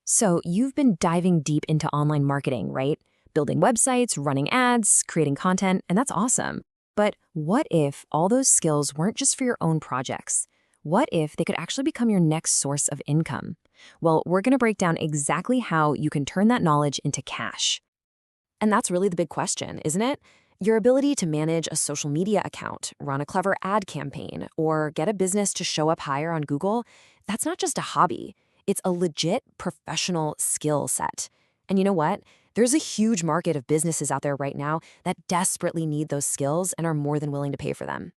So you've been diving deep into online marketing, right? Building websites, running ads, creating content, and that's awesome. But what if all those skills weren't just for your own projects? What if they could actually become your next source of income? Well, we're going to break down exactly how you can turn that knowledge into cash. And that's really the big question, isn't it? Your ability to manage a social media account, run a clever ad campaign, or get a business to show up higher on Google, that's not just a hobby. It's a legit professional skill set. And you know what? There's a huge market of businesses out there right now that desperately need those skills and are more than willing to pay for them.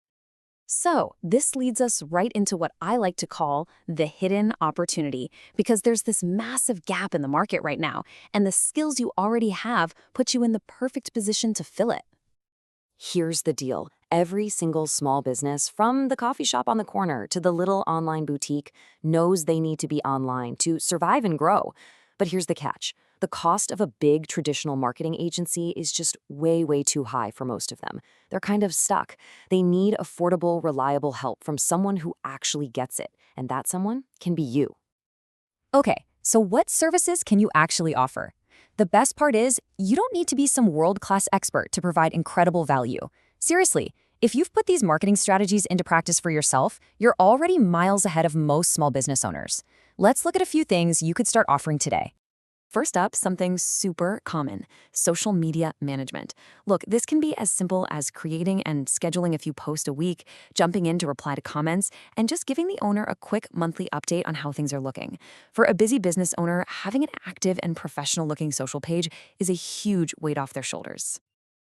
So, this leads us right into what I like to call the hidden opportunity, because there's this massive gap in the market right now, and the skills you already have put you in the perfect position to fill it. Here's the deal. Every single small business, from the coffee shop on the corner to the little online boutique, knows they need to be online to survive and grow. But here's the catch. The cost of a big traditional marketing agency is just way, way too high for most of them. They're kind of stuck. They need affordable, reliable help from someone who actually gets it, and that someone can be you. Okay, so what services can you actually offer? The best part is, you don't need to be some world-class expert to provide incredible value. Seriously, if you've put these marketing strategies into practice for yourself, you're already miles ahead of most small business owners. Let's look at a few things you could start offering today. First up, something super common: social media management. Look, this can be as simple as creating and scheduling a few posts a week, jumping in to reply to comments, and just giving the owner a quick monthly update on how things are looking. For a busy business owner, having an active and professional-looking social page is a huge weight off their shoulders.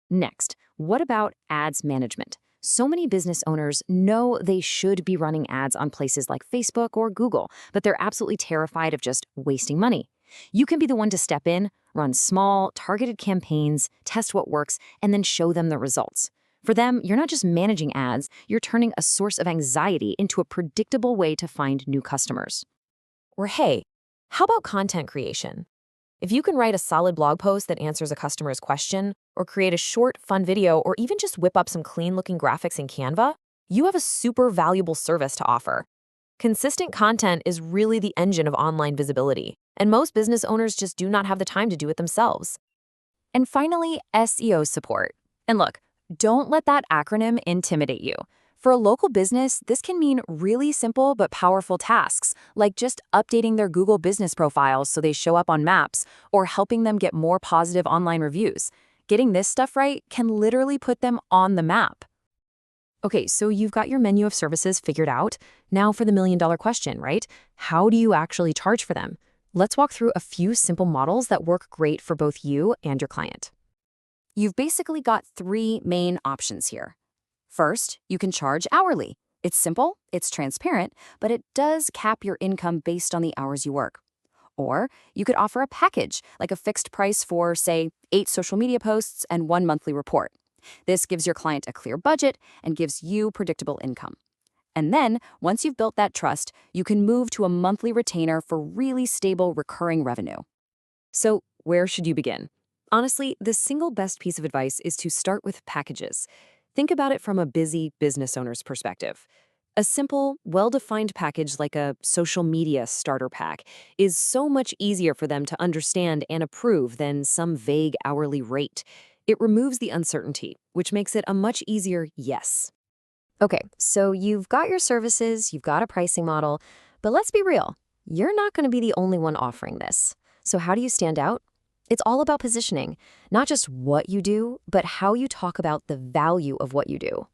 Next, what about ads management? So many business owners know they should be running ads on places like Facebook or Google, but they're absolutely terrified of just wasting money. You can be the one to step in, run small, targeted campaigns, test what works, and then show them the results. For them, you're not just managing ads, you're turning a source of anxiety into a predictable way to find new customers. Or hey, how about content creation? If you can write a solid blog post that answers a customer's question, or create a short, fun video, or even just whip up some clean-looking graphics in Canva, you have a super valuable service to offer. Consistent content is really the engine of online visibility, and most business owners just do not have the time to do it themselves. And finally, SEO support. And look, don't let that acronym intimidate you. For a local business, this can mean really simple but powerful tasks, like just updating their Google business profiles so they show up on maps, or helping them get more positive online reviews. Getting this stuff right can literally put them on the map. Okay, so you've got your menu of services figured out. Now for the million-dollar question, right? How do you actually charge for them? Let's walk through a few simple models that work great for both you and your client. You've basically got three main options here. First, you can charge hourly. It's simple, it's transparent, but it does cap your income based on the hours you work. Or you could offer a package, like a fixed price for, say, 8 social media posts and 1 monthly report. This gives your client a clear budget and gives you predictable income. And then, once you've built that trust, you can move to a monthly retainer for really stable recurring revenue. So, where should you begin? Honestly, the single best piece of advice is to start with packages. Think about it from a busy business owner's perspective. A simple, well-defined package like a social media starter pack is so much easier for them to understand and approve than some vague hourly rate. It removes the uncertainty, which makes it a much easier yes. Okay, so you've got your services, you've got a pricing model, but let's be real. You're not going to be the only one offering this. So how do you stand out? It's all about positioning, not just what you do, but how you talk about the value of what you do.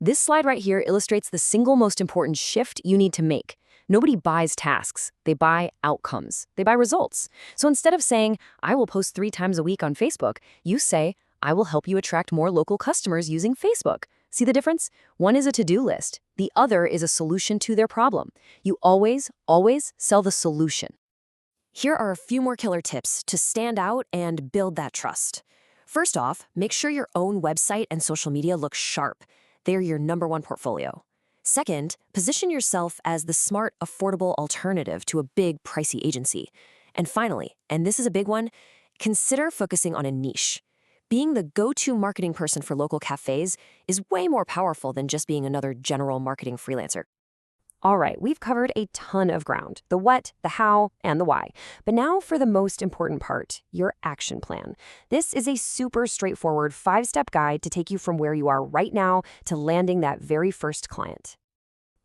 This slide right here illustrates the single most important shift you need to make. Nobody buys tasks, they buy outcomes, they buy results. So instead of saying, I will post 3 times a week on Facebook, you say, I will help you attract more local customers using Facebook. See the difference? One is a to-do list, the other is a solution to their problem. You always, always sell the solution. Here are a few more killer tips to stand out and build that trust. First off, make sure your own website and social media look sharp. They're your #1 portfolio. Second, position yourself as the smart, affordable alternative to a big, pricey agency. And finally, and this is a big one, consider focusing on a niche. Being the go-to marketing person for local cafes is way more powerful than just being another general marketing freelancer. All right, we've covered a ton of ground: the what, the how, and the why. But now for the most important part, your action plan. This is a super straightforward 5-step guide to take you from where you are right now to landing that very first client.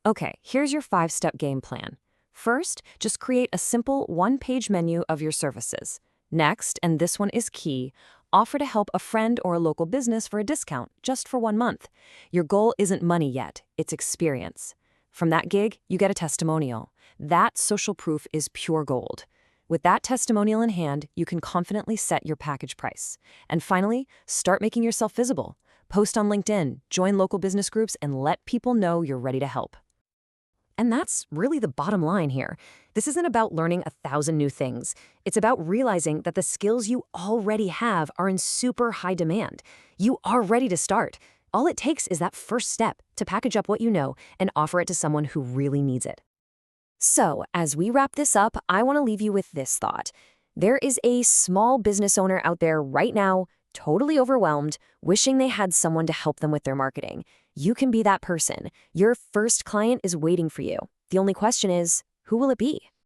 Okay, here's your 5-step game plan. First, just create a simple 1-page menu of your services. Next, and this one is key, offer to help a friend or a local business for a discount just for 1 month. Your goal isn't money yet, it's experience. From that gig, you get a testimonial. That social proof is pure gold. With that testimonial in hand, you can confidently set your package price. And finally, start making yourself visible. Post on LinkedIn, join local business groups, and let people know you're ready to help. And that's really the bottom line here. This isn't about learning 1,000 new things. It's about realizing that the skills you already have are in super high demand. You are ready to start. All it takes is that first step to package up what you know and offer it to someone who really needs it. So, as we wrap this up, I want to leave you with this thought. There is a small business owner out there right now, totally overwhelmed, wishing they had someone to help them with their marketing. You can be that person. Your first client is waiting for you. The only question is, who will it be?